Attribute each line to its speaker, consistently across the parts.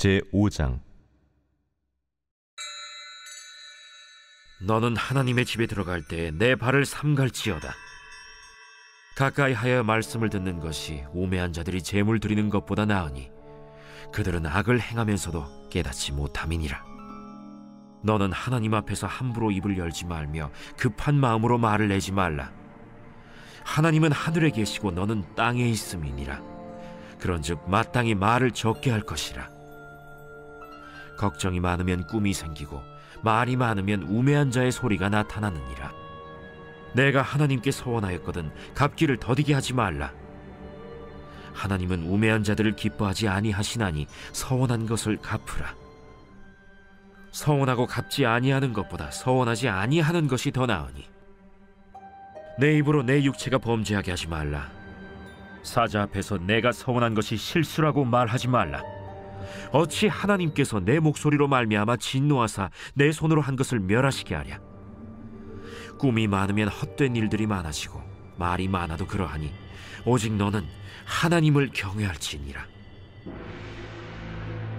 Speaker 1: 제5장.
Speaker 2: 너는 하나님의 집에 들어갈 때 내 발을 삼갈지어다. 가까이 하여 말씀을 듣는 것이 우매한 자들이 제물 드리는 것보다 나으니 그들은 악을 행하면서도 깨닫지 못함이니라. 너는 하나님 앞에서 함부로 입을 열지 말며 급한 마음으로 말을 내지 말라. 하나님은 하늘에 계시고 너는 땅에 있음이니라. 그런즉 마땅히 말을 적게 할 것이라. 걱정이 많으면 꿈이 생기고 말이 많으면 우매한 자의 소리가 나타나느니라. 내가 하나님께 서원하였거든 갚기를 더디게 하지 말라. 하나님은 우매한 자들을 기뻐하지 아니하시나니 서원한 것을 갚으라. 서원하고 갚지 아니하는 것보다 서원하지 아니하는 것이 더 나으니 내 입으로 내 육체가 범죄하게 하지 말라. 사자 앞에서 내가 서원한 것이 실수라고 말하지 말라. 어찌 하나님께서 내 목소리로 말미암아 진노하사 내 손으로 한 것을 멸하시게 하랴. 꿈이 많으면 헛된 일들이 많아지고 말이 많아도 그러하니 오직 너는 하나님을 경외할지니라.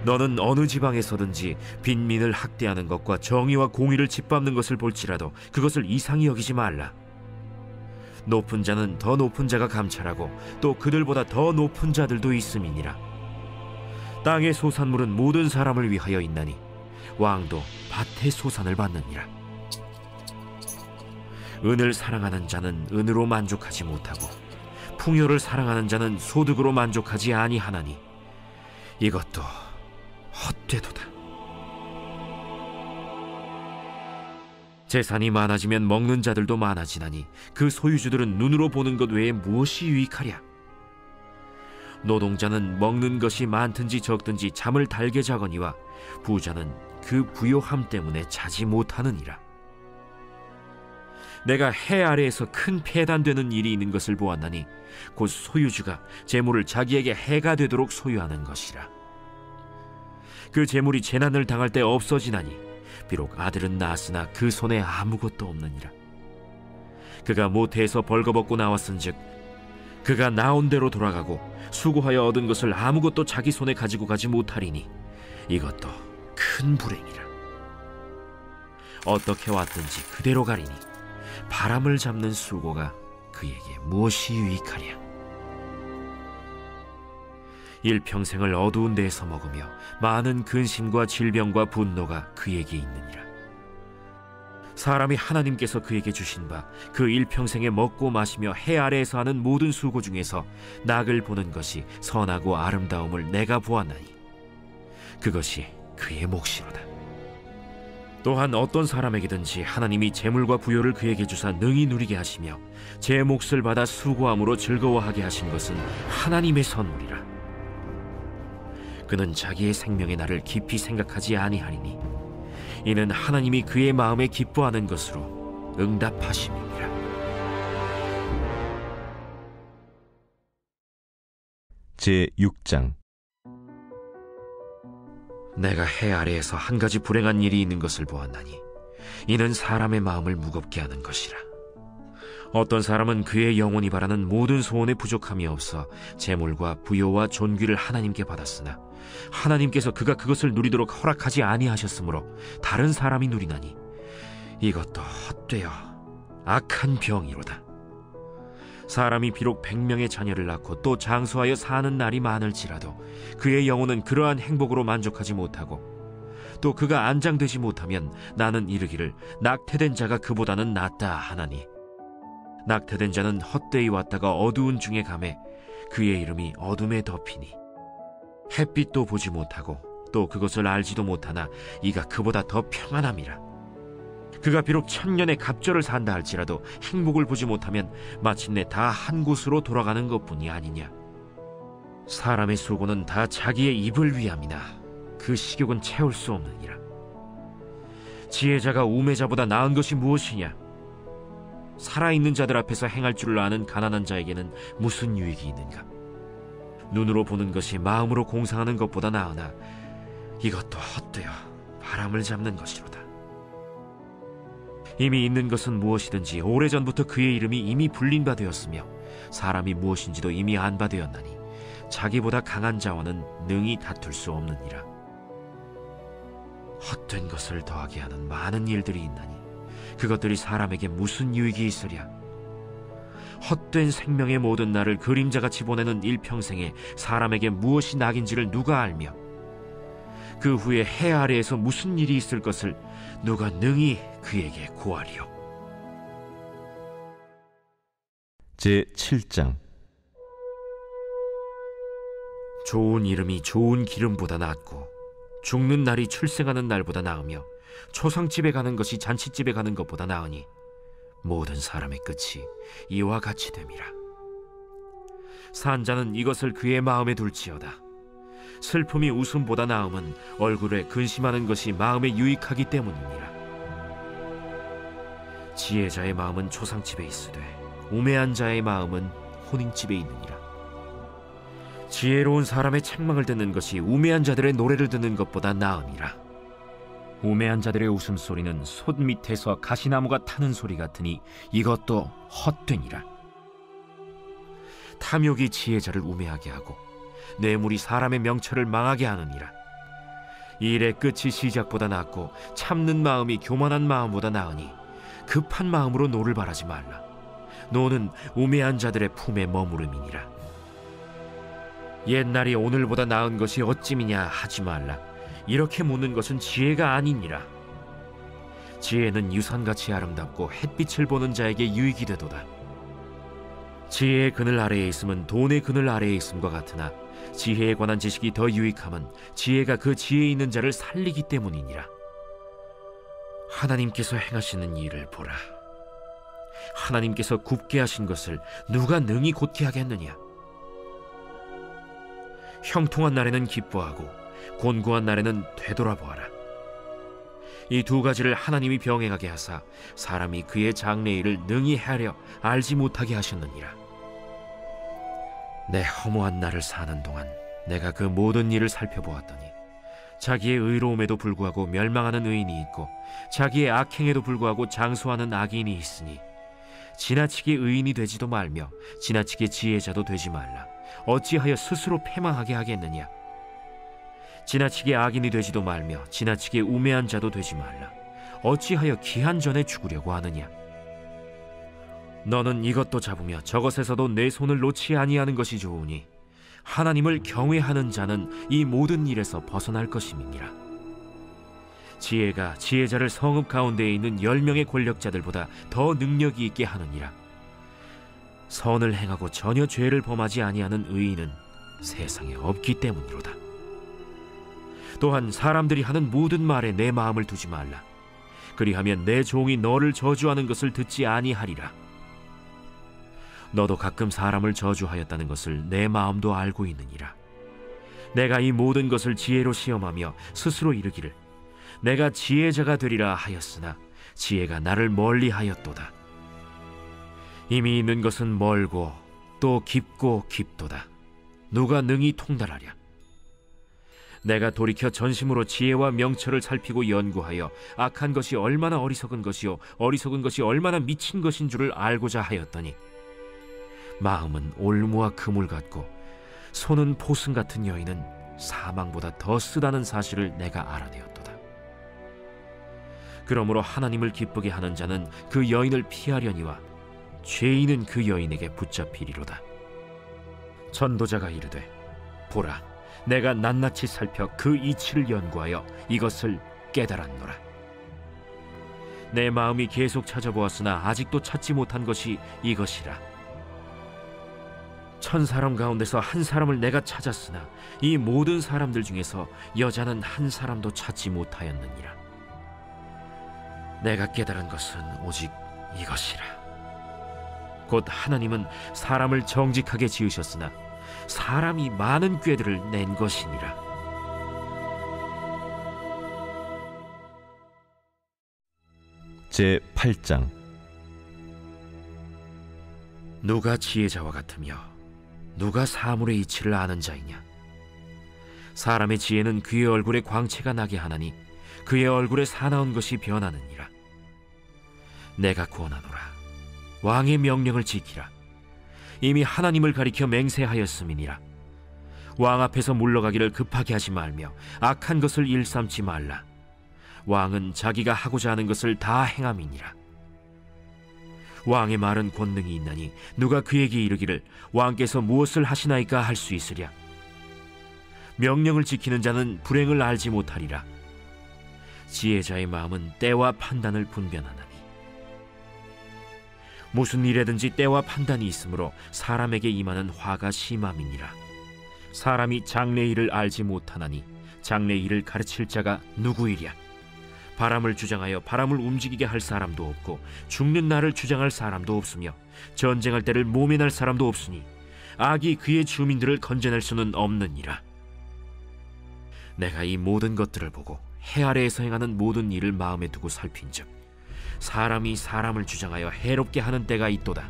Speaker 2: 너는 어느 지방에서든지 빈민을 학대하는 것과 정의와 공의를 짓밟는 것을 볼지라도 그것을 이상히 여기지 말라. 높은 자는 더 높은 자가 감찰하고 또 그들보다 더 높은 자들도 있음이니라. 땅의 소산물은 모든 사람을 위하여 있나니 왕도 밭의 소산을 받느니라. 은을 사랑하는 자는 은으로 만족하지 못하고 풍요를 사랑하는 자는 소득으로 만족하지 아니하나니 이것도 헛되도다. 재산이 많아지면 먹는 자들도 많아지나니 그 소유주들은 눈으로 보는 것 외에 무엇이 유익하랴. 노동자는 먹는 것이 많든지 적든지 잠을 달게 자거니와 부자는 그 부요함 때문에 자지 못하느니라. 내가 해 아래에서 큰 폐단되는 일이 있는 것을 보았나니 곧 소유주가 재물을 자기에게 해가 되도록 소유하는 것이라. 그 재물이 재난을 당할 때 없어지나니 비록 아들은 낳았으나 그 손에 아무것도 없느니라. 그가 모태에서 벌거벗고 나왔은즉 그가 나온 대로 돌아가고 수고하여 얻은 것을 아무것도 자기 손에 가지고 가지 못하리니 이것도 큰 불행이라. 어떻게 왔든지 그대로 가리니 바람을 잡는 수고가 그에게 무엇이 유익하랴. 일평생을 어두운 데에서 먹으며 많은 근심과 질병과 분노가 그에게 있느니라. 사람이 하나님께서 그에게 주신 바 그 일평생에 먹고 마시며 해 아래에서 하는 모든 수고 중에서 낙을 보는 것이 선하고 아름다움을 내가 보았나니 그것이 그의 몫이로다. 또한 어떤 사람에게든지 하나님이 재물과 부요를 그에게 주사 능히 누리게 하시며 제 몫을 받아 수고함으로 즐거워하게 하신 것은 하나님의 선물이라. 그는 자기의 생명의 날을 깊이 생각하지 아니하리니 이는 하나님이 그의 마음에 기뻐하는 것으로 응답하심이니라.
Speaker 1: 제6장.
Speaker 2: 내가 해 아래에서 한 가지 불행한 일이 있는 것을 보았나니 이는 사람의 마음을 무겁게 하는 것이라. 어떤 사람은 그의 영혼이 바라는 모든 소원에 부족함이 없어 재물과 부요와 존귀를 하나님께 받았으나 하나님께서 그가 그것을 누리도록 허락하지 아니하셨으므로 다른 사람이 누리나니 이것도 헛되어 악한 병이로다. 사람이 비록 100명의 자녀를 낳고 또 장수하여 사는 날이 많을지라도 그의 영혼은 그러한 행복으로 만족하지 못하고 또 그가 안장되지 못하면 나는 이르기를 낙태된 자가 그보다는 낫다 하나니 낙태된 자는 헛되이 왔다가 어두운 중에 가매 그의 이름이 어둠에 덮이니 햇빛도 보지 못하고 또 그것을 알지도 못하나 이가 그보다 더 평안함이라. 그가 비록 1000년의 갑절을 산다 할지라도 행복을 보지 못하면 마침내 다 한 곳으로 돌아가는 것뿐이 아니냐. 사람의 수고는 다 자기의 입을 위함이나 그 식욕은 채울 수 없느니라. 지혜자가 우매자보다 나은 것이 무엇이냐. 살아있는 자들 앞에서 행할 줄을 아는 가난한 자에게는 무슨 유익이 있는가. 눈으로 보는 것이 마음으로 공상하는 것보다 나으나 이것도 헛되어 바람을 잡는 것이로다. 이미 있는 것은 무엇이든지 오래전부터 그의 이름이 이미 불린 바 되었으며 사람이 무엇인지도 이미 안 바 되었나니 자기보다 강한 자와는 능히 다툴 수 없느니라. 헛된 것을 더하게 하는 많은 일들이 있나니 그것들이 사람에게 무슨 유익이 있으랴. 헛된 생명의 모든 날을 그림자같이 보내는 일평생에 사람에게 무엇이 낙인지를 누가 알며, 그 후에 해 아래에서 무슨 일이 있을 것을 누가 능히 그에게 고하리요.
Speaker 1: 제7장.
Speaker 2: 좋은 이름이 좋은 기름보다 낫고 죽는 날이 출생하는 날보다 나으며 초상집에 가는 것이 잔치집에 가는 것보다 나으니 모든 사람의 끝이 이와 같이 됨이라. 산자는 이것을 그의 마음에 둘지어다. 슬픔이 웃음보다 나음은 얼굴에 근심하는 것이 마음에 유익하기 때문이니라. 지혜자의 마음은 초상집에 있으되 우매한 자의 마음은 혼인집에 있느니라. 지혜로운 사람의 책망을 듣는 것이 우매한 자들의 노래를 듣는 것보다 나으니라. 우매한 자들의 웃음소리는 솥 밑에서 가시나무가 타는 소리 같으니 이것도 헛되니라. 탐욕이 지혜자를 우매하게 하고 뇌물이 사람의 명철을 망하게 하느니라. 일의 끝이 시작보다 낫고 참는 마음이 교만한 마음보다 나으니 급한 마음으로 노를 바라지 말라. 노는 우매한 자들의 품에 머무름이니라. 옛날이 오늘보다 나은 것이 어찌미냐 하지 말라. 이렇게 묻는 것은 지혜가 아니니라. 지혜는 유산같이 아름답고 햇빛을 보는 자에게 유익이 되도다. 지혜의 그늘 아래에 있음은 돈의 그늘 아래에 있음과 같으나 지혜에 관한 지식이 더 유익함은 지혜가 그 지혜 있는 자를 살리기 때문이니라. 하나님께서 행하시는 일을 보라. 하나님께서 굽게 하신 것을 누가 능히 곧게 하겠느냐. 형통한 날에는 기뻐하고 곤고한 날에는 되돌아보아라. 이 두 가지를 하나님이 병행하게 하사 사람이 그의 장래일을 능히 헤아려 알지 못하게 하셨느니라. 내 허무한 날을 사는 동안 내가 그 모든 일을 살펴보았더니 자기의 의로움에도 불구하고 멸망하는 의인이 있고 자기의 악행에도 불구하고 장수하는 악인이 있으니 지나치게 의인이 되지도 말며 지나치게 지혜자도 되지 말라. 어찌하여 스스로 패망하게 하겠느냐. 지나치게 악인이 되지도 말며 지나치게 우매한 자도 되지 말라. 어찌하여 기한 전에 죽으려고 하느냐. 너는 이것도 잡으며 저것에서도 내 손을 놓지 아니하는 것이 좋으니 하나님을 경외하는 자는 이 모든 일에서 벗어날 것임이니라. 지혜가 지혜자를 성읍 가운데에 있는 10명의 권력자들보다 더 능력이 있게 하느니라. 선을 행하고 전혀 죄를 범하지 아니하는 의인은 세상에 없기 때문이로다. 또한 사람들이 하는 모든 말에 내 마음을 두지 말라. 그리하면 내 종이 너를 저주하는 것을 듣지 아니하리라. 너도 가끔 사람을 저주하였다는 것을 내 마음도 알고 있느니라. 내가 이 모든 것을 지혜로 시험하며 스스로 이르기를 내가 지혜자가 되리라 하였으나 지혜가 나를 멀리하였도다. 이미 있는 것은 멀고 또 깊고 깊도다. 누가 능히 통달하랴. 내가 돌이켜 전심으로 지혜와 명철을 살피고 연구하여 악한 것이 얼마나 어리석은 것이요 어리석은 것이 얼마나 미친 것인 줄을 알고자 하였더니 마음은 올무와 그물 같고 손은 포승 같은 여인은 사망보다 더 쓰다는 사실을 내가 알아내었도다. 그러므로 하나님을 기쁘게 하는 자는 그 여인을 피하려니와 죄인은 그 여인에게 붙잡히리로다. 전도자가 이르되 보라, 내가 낱낱이 살펴 그 이치를 연구하여 이것을 깨달았노라. 내 마음이 계속 찾아보았으나 아직도 찾지 못한 것이 이것이라. 1000사람 가운데서 한 사람을 내가 찾았으나 이 모든 사람들 중에서 여자는 한 사람도 찾지 못하였느니라. 내가 깨달은 것은 오직 이것이라. 곧 하나님은 사람을 정직하게 지으셨으나 사람이 많은 꾀들을 낸 것이니라.
Speaker 1: 제8장.
Speaker 2: 누가 지혜자와 같으며 누가 사물의 이치를 아는 자이냐. 사람의 지혜는 그의 얼굴에 광채가 나게 하나니 그의 얼굴에 사나운 것이 변하느니라. 내가 구원하노라. 왕의 명령을 지키라. 이미 하나님을 가리켜 맹세하였음이니라. 왕 앞에서 물러가기를 급하게 하지 말며 악한 것을 일삼지 말라. 왕은 자기가 하고자 하는 것을 다 행함이니라. 왕의 말은 권능이 있나니 누가 그에게 이르기를 왕께서 무엇을 하시나이까 할 수 있으랴. 명령을 지키는 자는 불행을 알지 못하리라. 지혜자의 마음은 때와 판단을 분별하나니 무슨 일에든지 때와 판단이 있으므로 사람에게 임하는 화가 심함이니라. 사람이 장래 일을 알지 못하나니 장래 일을 가르칠 자가 누구이랴. 바람을 주장하여 바람을 움직이게 할 사람도 없고 죽는 날을 주장할 사람도 없으며 전쟁할 때를 모면할 사람도 없으니 악이 그의 주민들을 건져낼 수는 없느니라. 내가 이 모든 것들을 보고 해 아래에서 행하는 모든 일을 마음에 두고 살핀즉 사람이 사람을 주장하여 해롭게 하는 때가 있도다.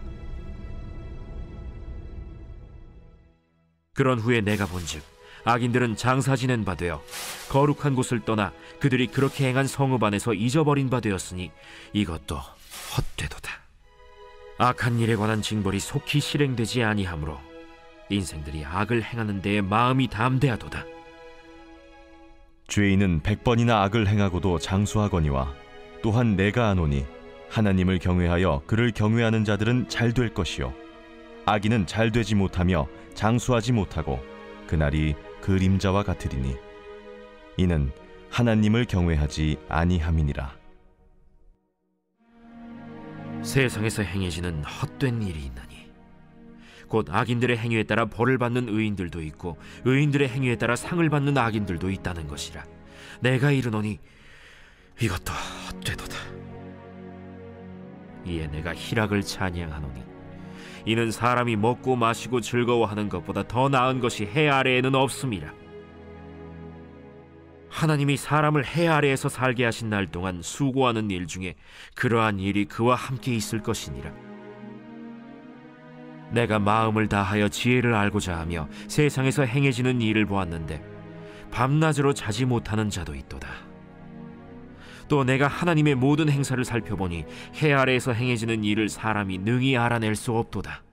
Speaker 2: 그런 후에 내가 본즉 악인들은 장사 지낸 바 되어 거룩한 곳을 떠나 그들이 그렇게 행한 성읍 안에서 잊어버린 바 되었으니 이것도 헛되도다. 악한 일에 관한 징벌이 속히 실행되지 아니하므로 인생들이 악을 행하는 데에 마음이 담대하도다.
Speaker 1: 죄인은 100번이나 악을 행하고도 장수하거니와 또한 내가 아노니 하나님을 경외하여 그를 경외하는 자들은 잘 될 것이요 악인은 잘 되지 못하며 장수하지 못하고 그날이 그림자와 같으리니 이는 하나님을 경외하지 아니함이니라.
Speaker 2: 세상에서 행해지는 헛된 일이 있나니 곧 악인들의 행위에 따라 벌을 받는 의인들도 있고 의인들의 행위에 따라 상을 받는 악인들도 있다는 것이라. 내가 이르노니 이것도 헛되도다. 이에 내가 희락을 찬양하노니 이는 사람이 먹고 마시고 즐거워하는 것보다 더 나은 것이 해 아래에는 없음이라. 하나님이 사람을 해 아래에서 살게 하신 날 동안 수고하는 일 중에 그러한 일이 그와 함께 있을 것이니라. 내가 마음을 다하여 지혜를 알고자 하며 세상에서 행해지는 일을 보았는데 밤낮으로 자지 못하는 자도 있도다. 또 내가 하나님의 모든 행사를 살펴보니 해 아래에서 행해지는 일을 사람이 능히 알아낼 수 없도다.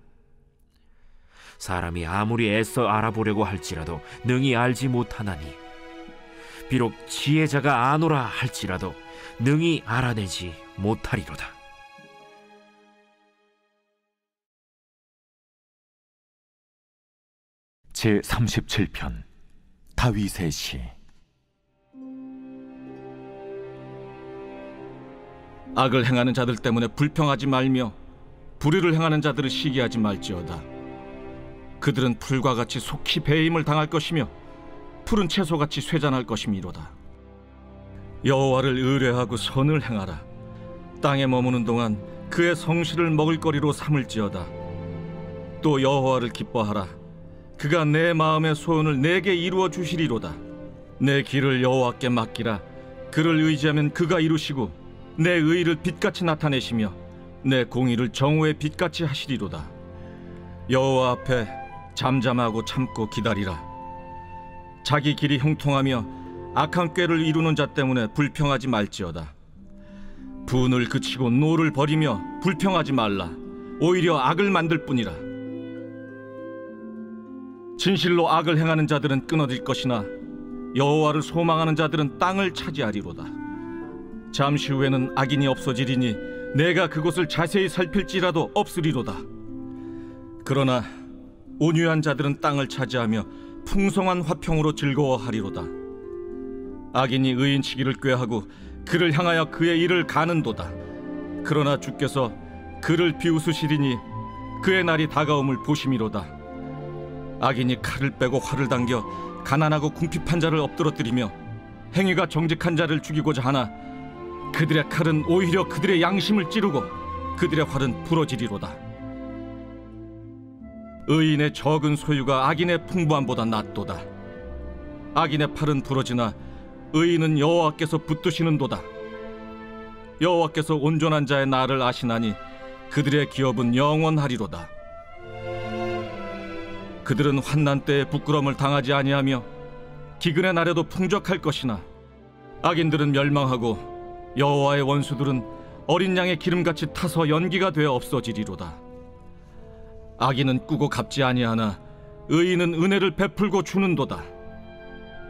Speaker 2: 사람이 아무리 애써 알아보려고 할지라도 능히 알지 못하나니 비록 지혜자가 아노라 할지라도 능히 알아내지 못하리로다.
Speaker 3: 제37편 다윗의 시.
Speaker 4: 악을 행하는 자들 때문에 불평하지 말며 불의를 행하는 자들을 시기하지 말지어다. 그들은 풀과 같이 속히 배임을 당할 것이며 푸른 채소같이 쇠잔할 것이미로다. 여호와를 의뢰하고 선을 행하라. 땅에 머무는 동안 그의 성실을 먹을거리로 삼을지어다. 또 여호와를 기뻐하라. 그가 내 마음의 소원을 내게 이루어 주시리로다. 내 길을 여호와께 맡기라. 그를 의지하면 그가 이루시고 내 의의를 빛같이 나타내시며 내 공의를 정오의 빛같이 하시리로다. 여호와 앞에 잠잠하고 참고 기다리라. 자기 길이 형통하며 악한 꾀를 이루는 자 때문에 불평하지 말지어다. 분을 그치고 노를 버리며 불평하지 말라. 오히려 악을 만들 뿐이라. 진실로 악을 행하는 자들은 끊어질 것이나 여호와를 소망하는 자들은 땅을 차지하리로다. 잠시 후에는 악인이 없어지리니 내가 그곳을 자세히 살필지라도 없으리로다. 그러나 온유한 자들은 땅을 차지하며 풍성한 화평으로 즐거워하리로다. 악인이 의인치기를 꾀하고 그를 향하여 그의 일을 가는도다. 그러나 주께서 그를 비웃으시리니 그의 날이 다가옴을 보심이로다. 악인이 칼을 빼고 활을 당겨 가난하고 궁핍한 자를 엎드러뜨리며 행위가 정직한 자를 죽이고자 하나 그들의 칼은 오히려 그들의 양심을 찌르고 그들의 활은 부러지리로다. 의인의 적은 소유가 악인의 풍부함보다 낫도다. 악인의 팔은 부러지나 의인은 여호와께서 붙드시는도다. 여호와께서 온전한 자의 날을 아시나니 그들의 기업은 영원하리로다. 그들은 환난 때에 부끄러움을 당하지 아니하며 기근의 날에도 풍족할 것이나 악인들은 멸망하고 여호와의 원수들은 어린 양의 기름같이 타서 연기가 되어 없어지리로다. 악인은 꾸고 갚지 아니하나 의인은 은혜를 베풀고 주는도다.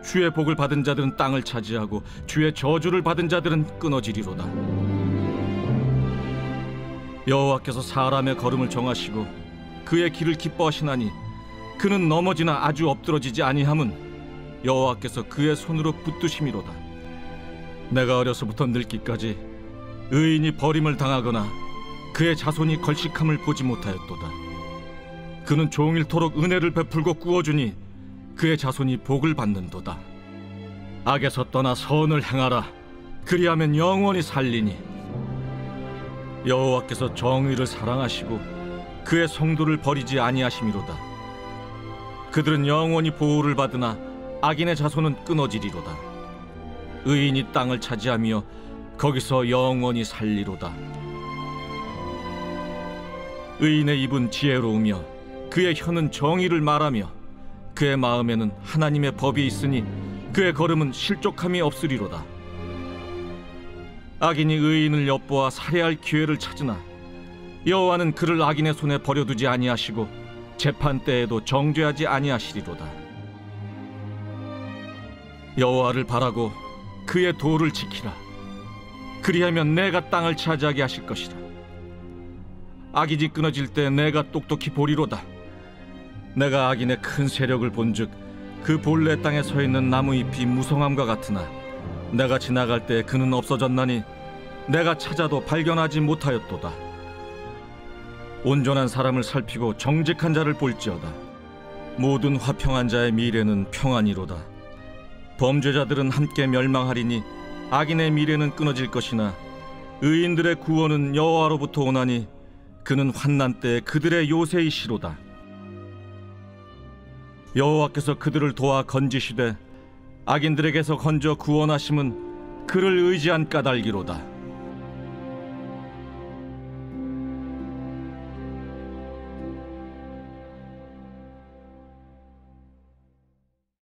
Speaker 4: 주의 복을 받은 자들은 땅을 차지하고 주의 저주를 받은 자들은 끊어지리로다. 여호와께서 사람의 걸음을 정하시고 그의 길을 기뻐하시나니 그는 넘어지나 아주 엎드러지지 아니함은 여호와께서 그의 손으로 붙드심이로다. 내가 어려서부터 늙기까지 의인이 버림을 당하거나 그의 자손이 걸식함을 보지 못하였도다. 그는 종일토록 은혜를 베풀고 구워주니 그의 자손이 복을 받는도다. 악에서 떠나 선을 행하라. 그리하면 영원히 살리니. 여호와께서 정의를 사랑하시고 그의 성도를 버리지 아니하심이로다. 그들은 영원히 보호를 받으나 악인의 자손은 끊어지리로다. 의인이 땅을 차지하며 거기서 영원히 살리로다. 의인의 입은 지혜로우며 그의 혀는 정의를 말하며 그의 마음에는 하나님의 법이 있으니 그의 걸음은 실족함이 없으리로다. 악인이 의인을 엿보아 살해할 기회를 찾으나 여호와는 그를 악인의 손에 버려두지 아니하시고 재판 때에도 정죄하지 아니하시리로다. 여호와를 바라고 그의 도를 지키라. 그리하면 내가 땅을 차지하게 하실 것이라. 악이지 끊어질 때 내가 똑똑히 보리로다. 내가 악인의 큰 세력을 본즉 그 본래 땅에 서 있는 나무잎이 무성함과 같으나 내가 지나갈 때 그는 없어졌나니 내가 찾아도 발견하지 못하였도다. 온전한 사람을 살피고 정직한 자를 볼지어다. 모든 화평한 자의 미래는 평안이로다. 범죄자들은 함께 멸망하리니 악인의 미래는 끊어질 것이나 의인들의 구원은 여호와로부터 오나니 그는 환난 때에 그들의 요새이시로다. 여호와께서 그들을 도와 건지시되 악인들에게서 건져 구원하심은 그를 의지한 까닭이로다.